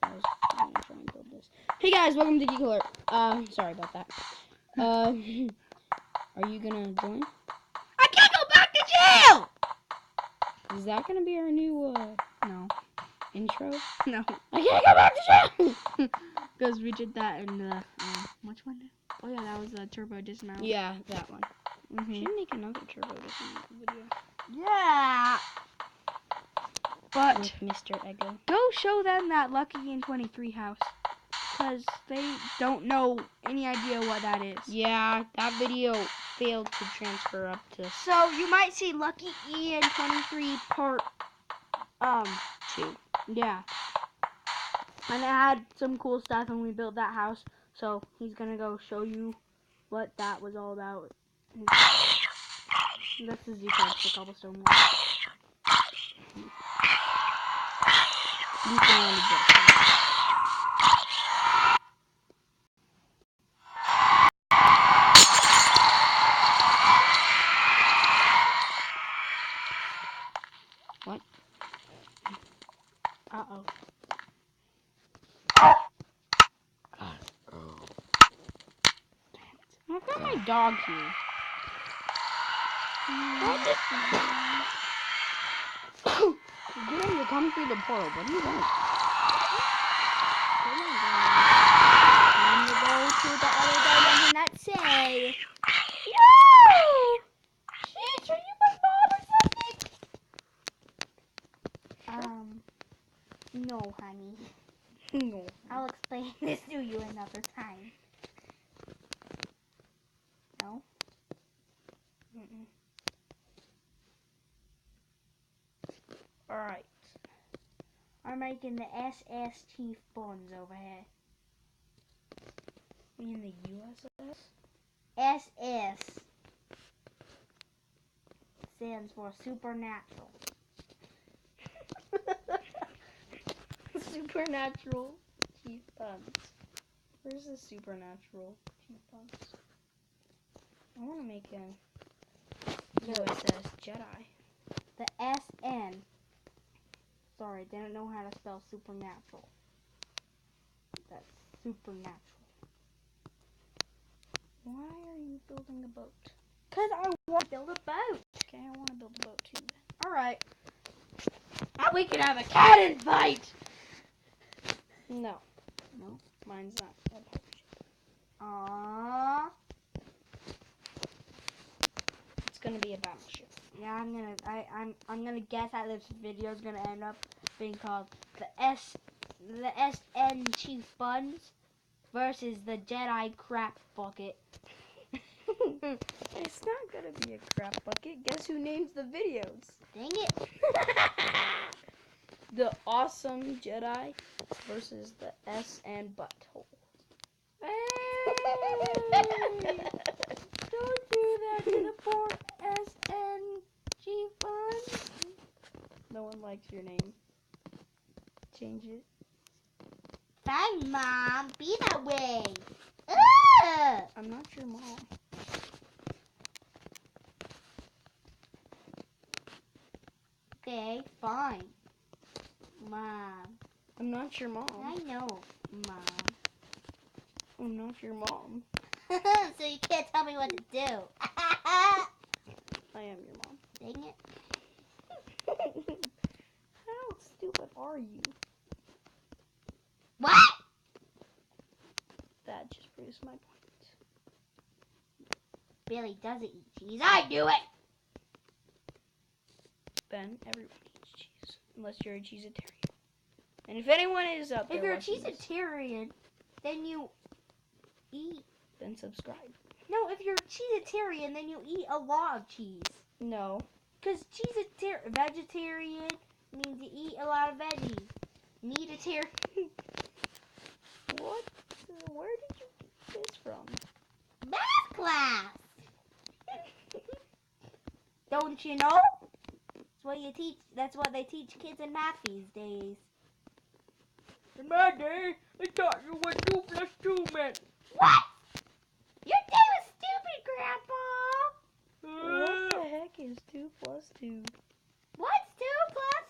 Alright, I was gonna try and build this. Hey guys, welcome to Geek Alert. Sorry about that. Are you gonna join? I can't go back to jail! Is that gonna be our new, No. intro? No. I can't go back to jail! Because we did that in the, which one? Oh yeah, that was the turbo dismount. Yeah, that one. Mm-hmm. Should make another turbo dismount video. Yeah! But With Mr. Ego. go show them that Lucky in 23 house. Because they don't know any idea what that is. Yeah, that video failed to transfer up to So you might see Lucky E in 23 part 2. Yeah. And it had some cool stuff and we built that house. So he's gonna go show you what that was all about. This is the cobblestone wall. You can only get What? Uh-oh. I've got my dog here. Get him to come through the portal. What do you want? Time to go to the other dimension that's safe. Yo! Sheesh, are you my mom or something? No, honey. No. I'll explain this to you another time. No? Mm-mm. Alright. I'm making the SS Chief Buns over here. You mean the USS? SS stands for supernatural. Supernatural Chief Buns. Where's the supernatural Chief Buns? I want to make an USS Jedi. The SN. Sorry, they don't know how to spell supernatural. That's supernatural. Why are you building a boat? Because I want to build a boat. Okay, I want to build a boat too then. Alright. Now we can have a cannon fight! No. No? Mine's not a pirate ship. Aww. It's gonna be a battleship. Yeah, I'm gonna guess that this video is gonna end up being called the SN Chief Buns versus the Jedi Crap Bucket. It's not gonna be a crap bucket. Guess who names the videos? Dang it. The awesome Jedi versus the SN butthole. Hey! Don't do that to the poor SN Chief Buns. No one likes your name. Change it. Fine, Mom. Be that way. Ugh! I'm not your mom. Okay, fine. Mom. I'm not your mom. I know, Mom. I'm not your mom. So you can't tell me what to do. I am your mom. Dang it. How stupid are you? What? That just proves my point. Billy doesn't eat cheese. I do it. Ben, everyone eats cheese. Unless you're a cheesetarian. And if anyone is up there If you're a watching this, cheesetarian, then you eat. then subscribe. No, if you're a cheesetarian, then you eat a lot of cheese. No. Because vegetarian means you eat a lot of veggies. Neatitarian. What? Where did you get this from? Math class. Don't you know? That's what they teach kids in math these days. In my day, they taught you what 2 plus 2 meant. What? Your day was stupid, Grandpa. What the heck is 2 plus 2? What's 2 plus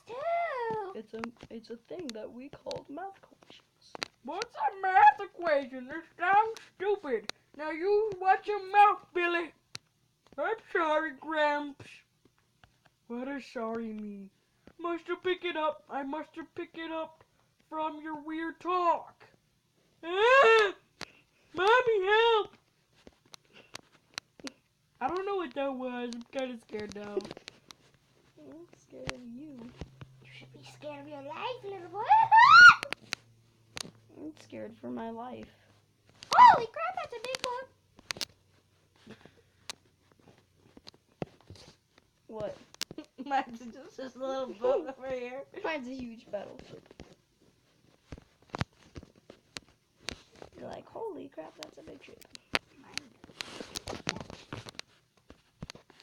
2? it's a thing that we call math equations. What's a math equation? This sounds stupid. Now you watch your mouth, Billy. I'm sorry, Gramps. What does sorry mean? Must have picked it up. I must have picked it up from your weird talk. Ah! Mommy, help! I don't know what that was. I'm kind of scared now. I'm scared of you. You should be scared of your life, little boy. I'm scared for my life. Holy crap, that's a big one. What? Mine's just a little boat over here. Mine's a huge battleship. You're like, holy crap, that's a big ship.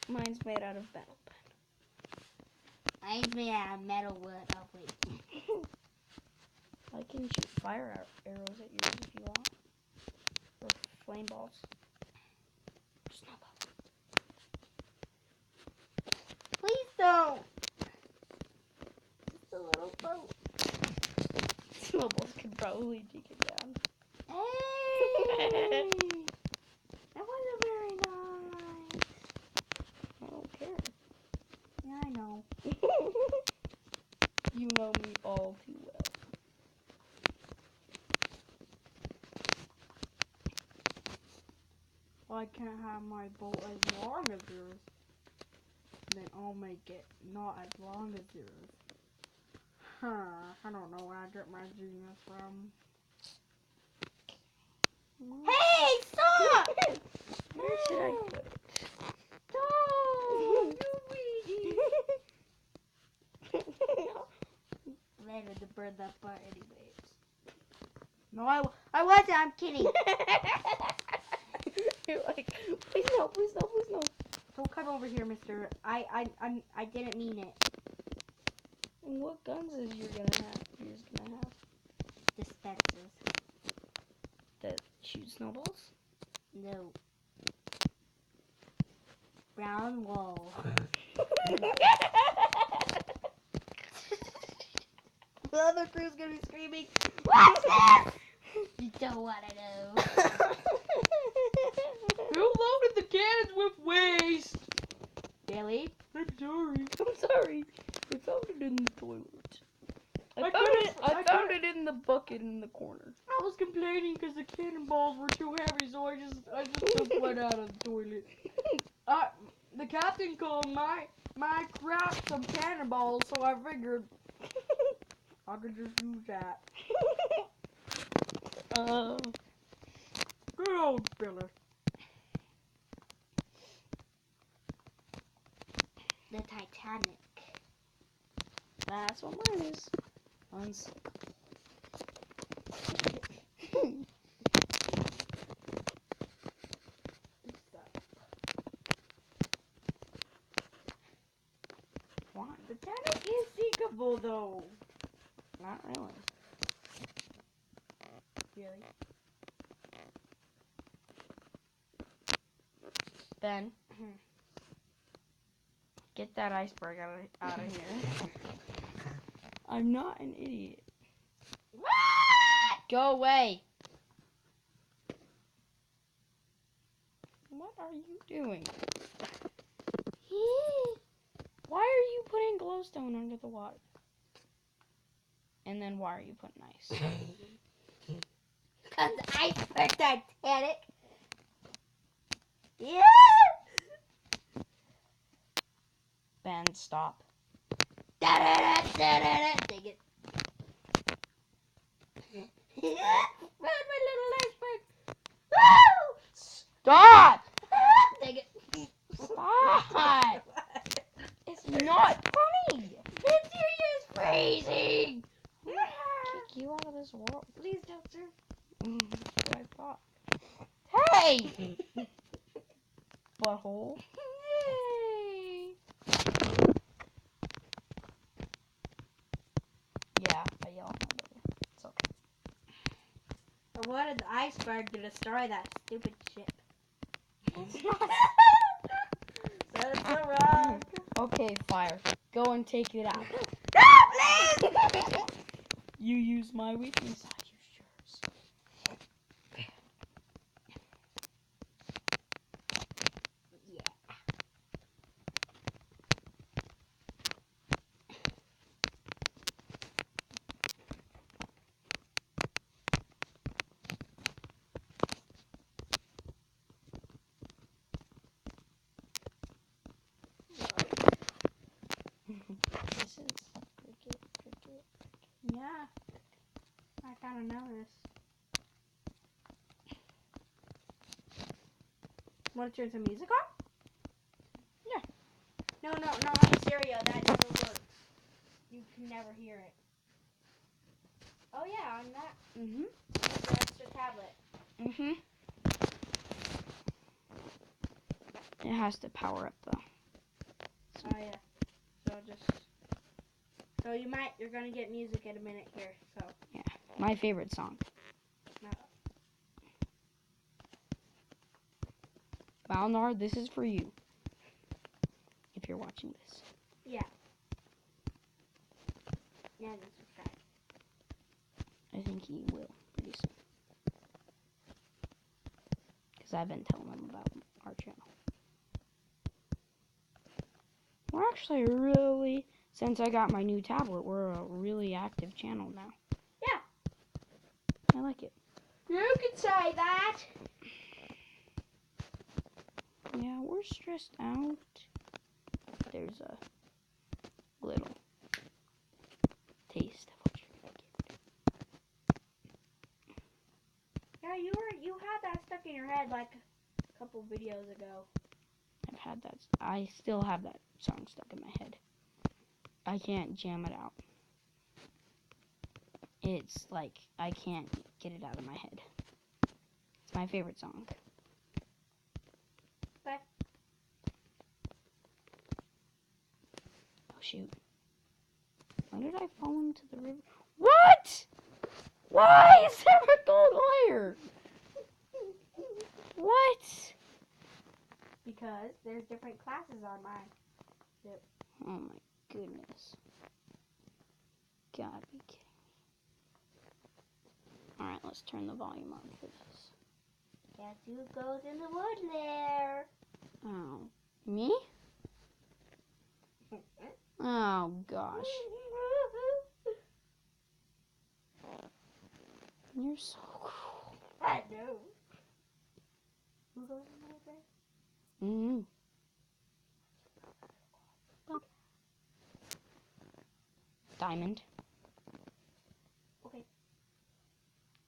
Mine's made out of battle pen. Mine's made out of metal wood. Oh, wait. I can shoot fire arrows at yours if you want. Or flame balls. Snowballs. Please don't. Just a little boat. Snowballs could probably take it down. Hey! That wasn't very nice. I don't care. Yeah, I know. You know me all too well. I can't have my boat as long as yours. Then I'll make it not as long as yours. I don't know where I get my genius from. Hey, stop! Where should I put it? Stop! You weedy. Later to burn that part anyways. No, I wasn't. I'm kidding. You're like, please no, please no, please no. Don't come over here, mister. I didn't mean it. And what guns is you're gonna have? Dispensers. That shoot snowballs? No. Brown wall. The other crew's gonna be screaming, "What's this?" You don't wanna know. Who loaded the cannons with waste? Billy? I'm sorry. I found it in the toilet. I I found it in the bucket in the corner. I was complaining because the cannonballs were too heavy, so I just took one out of the toilet. The captain called my crap some cannonballs, so I figured I could just use that. Good old Billy. The Titanic. That's what mine is. Unsunk. What? The Titanic is sinkable though. Not really. Really? Ben, get that iceberg out of here. I'm not an idiot. What? Go away. What are you doing? Why are you putting glowstone under the water? And then why are you putting ice? Cause iceberg Titanic. Yeah. Ben, stop. Dig it. Run, my little iceberg. Woo! Stop! Dig it. Stop! It's not funny. This area is freezing. Kick you out of this world. Please don't, sir. That's what I thought. Hey! Butthole. Yay. Yeah, I yell at my brother. It's okay. I wanted the iceberg to destroy that stupid ship. It's not. That's so wrong. Okay, fire. Go and take it out. No, please! use my weakness. I use yours. Yeah. This is cricket. Yeah. I kind of know this. Want to turn some music on? Yeah. No, on the stereo. That never works. You can never hear it. Oh yeah, on that. Mhm. The extra tablet. Mhm. It has to power up though. Oh yeah. So you're gonna get music in a minute here. So. Yeah. My favorite song. No. Balnar, this is for you. If you're watching this. Yeah. And subscribe. I think he will pretty soon. Because I've been telling him about our channel. We're actually really, since I got my new tablet, we're a really active channel now. Yeah. I like it. You could say that. Yeah, we're stressed out. There's a little taste of what you're gonna get. Yeah, you had that stuck in your head like a couple videos ago. I've had that. I still have that song stuck in my head. I can't jam it out. It's like I can't get it out of my head. It's my favorite song. Okay. Oh shoot. Why did I fall into the river? What? Why is there a gold wire? What? Because there's different classes on mine. Oh my goodness. Gotta be kidding me. Alright, let's turn the volume on for this. Guess who goes in the wood there? Oh. Me? Oh gosh. You're so cruel. I know. Who goes in the wood there? Mm-hmm. Diamond. Okay.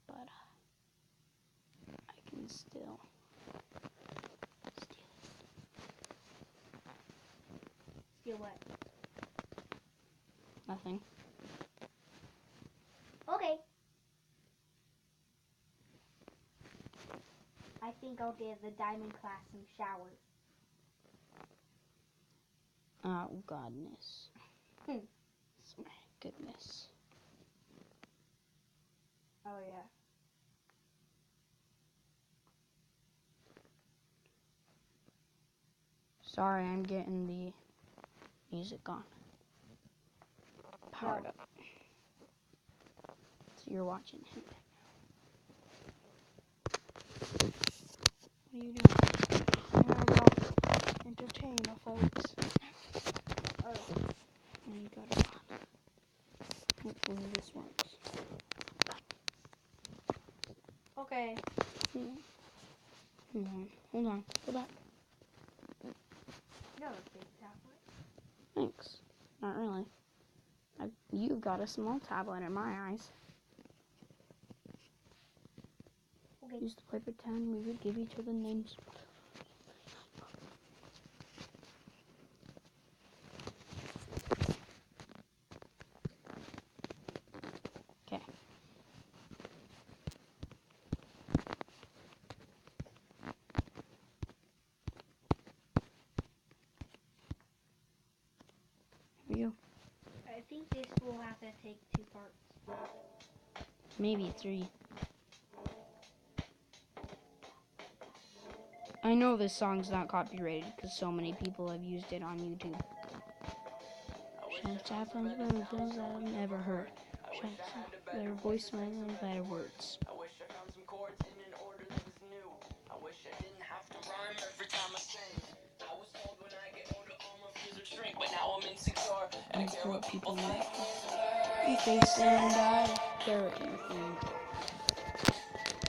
But I can still steal it. Steal what? Nothing. Okay. I think I'll give the diamond class some showers. Oh godness. Hmm. My goodness. Oh yeah. Sorry, I'm getting the music on. Powered up. So you're watching him. What are you doing? I'm gonna go entertain the folks. Oh, you got it on. Hopefully this works. Okay. Hold on. Go back. No, big tablet. Thanks. Not really. You've got a small tablet in my eyes. Okay. Used to play pretend. We would give each other names. Okay. Here we go. I think this will have to take 2 parts. Maybe 3. I know this song's not copyrighted because so many people have used it on YouTube. I've never heard. Their voicemail and better words. I wish I found some chords in an order that was new. I wish I didn't have to rhyme every time I sing. I was told when I get older all my fears would shrink, but now I'm insecure and I care what people think. You face and I care what you think.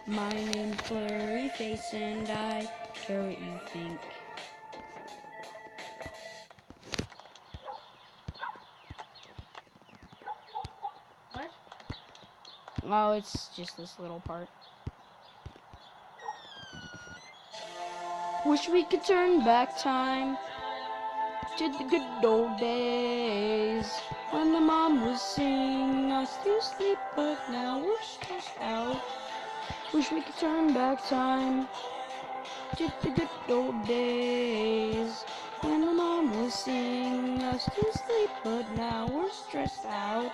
My name's Blurry Face and I care what you think. What? Oh, it's just this little part. Wish we could turn back time to the good old days when the mom was singing us to sleep, but now we're stressed out. Wish we could turn back time to the good old days when the mom was singing us to sleep, but now we're stressed out.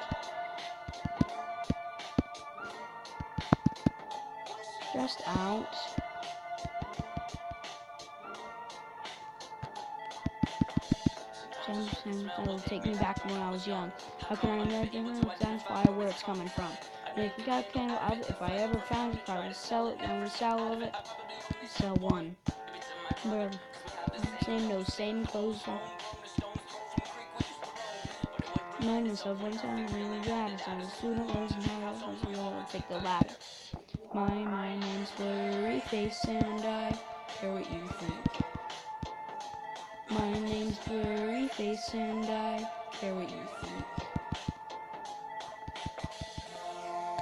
Stressed out. It'll take me back to when I was young. How can I imagine that's why where it's coming from? Make me got a candle out of it. If I ever found it, if I would sell it, then would sell of it. Sell one. But same nose, same clothes. Remind myself one time when we were glad as a student was in I'll take the ladder. My name's Blurry Face and I care what you think. My name's Blurry Face and I care what you think.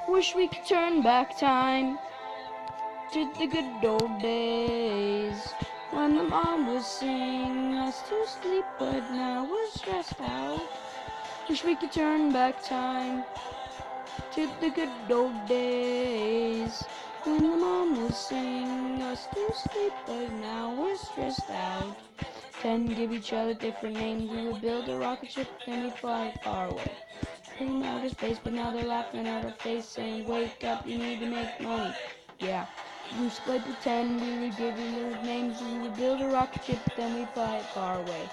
Wish we could turn back time to the good old days when the mom was singing us to sleep, but now we're stressed out. Wish we could turn back time to the good old days when the mom was singing us to sleep, but now we're stressed out. Tend to give each other different names. We would build a rocket ship, then we'd fly far away. Came out of space, but now they're laughing at our face, saying, "Wake up, you need to make money." Yeah. We used to play pretend, we would give each other names. We would build a rocket ship, then we'd fly it far away.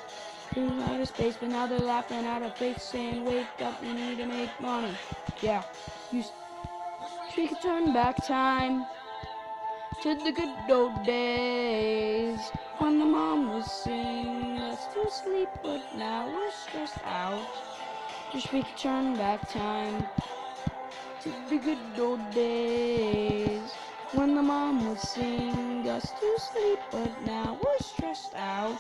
Came out of space, but now they're laughing at our face, saying, "Wake up, you need to make money." Yeah. We could turn back time to the good old days when the mom was singing us to sleep, but now we're stressed out. Wish we could turn back time to the good old days when the mom was singing us to sleep, but now we're stressed out.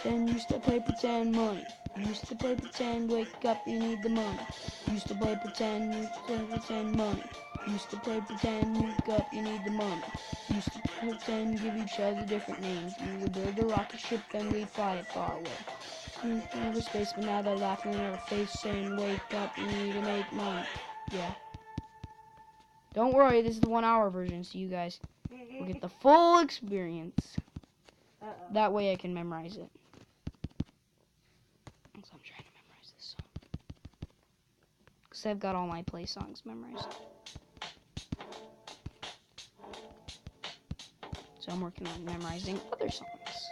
Then used to play pretend money. Used to play pretend, wake up, you need the money. Used to play pretend, money. Used to play pretend, wake up, you need the money. Used to pretend, give each other different names. We would build a rocket ship, then we'd fly it far away. Outer space, but now they're laughing in our face, saying, "Wake up, you need to make money." Yeah. Don't worry, this is the 1 hour version, so you guys will get the full experience. That way I can memorize it. So I'm trying to memorize this song. Because I've got all my play songs memorized. So I'm working on memorizing other songs.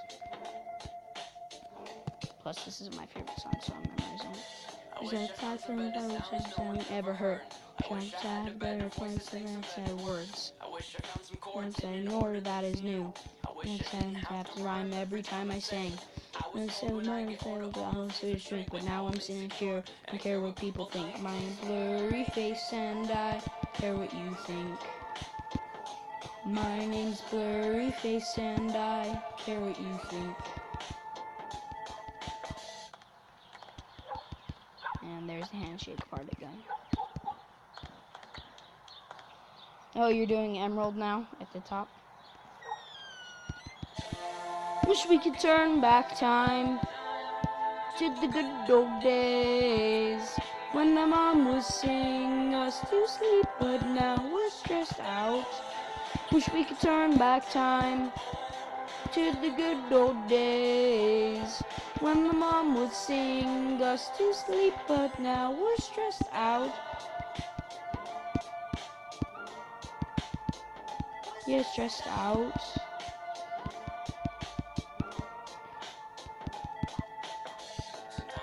Plus, this is my favorite song, so I'm memorizing it. There's a type of I ever heard. Trying to have better place than said words. Once I ignore that is new. Next time I have to rhyme every time I sing. I said my failed to shrink, but now I'm sitting here. I care what people think. My blurry face and I care what you think. My name's Blurry Face and I care what you think. And there's the handshake part again. Oh, you're doing Emerald now at the top? Wish we could turn back time to the good old days when the mom was singing us to sleep, but now we're stressed out. Wish we could turn back time to the good old days when the mom would sing us to sleep, but now we're stressed out. Yeah, stressed out.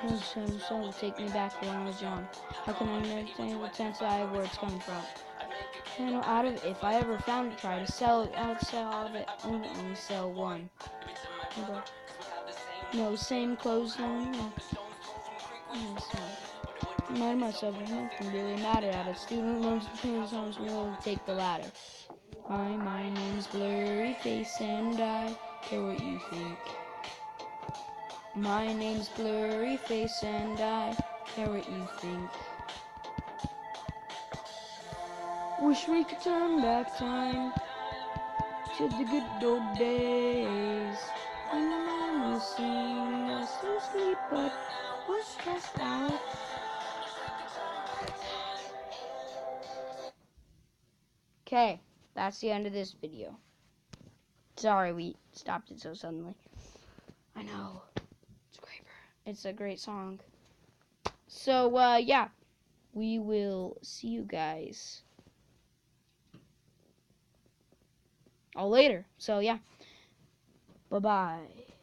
So will take me back to when I was young. How can I understand what sense I have where it's coming from? You know, out of if I ever found it, try to sell it. I would sell out of it and only sell one. No, same clothes, no. Remind myself of nothing really matter. At a student learns to change songs, will take the ladder. Hi, my name's Blurry Face, and I care what you think. My name's Blurry Face, and I care what you think. Wish we could turn back time to the good old days when the mom was singing us to sleep, but was stressed out. Okay, that's the end of this video. Sorry we stopped it so suddenly. I know. It's great. It's a great song. So, yeah. We will see you guys all later. So, yeah. Bye-bye.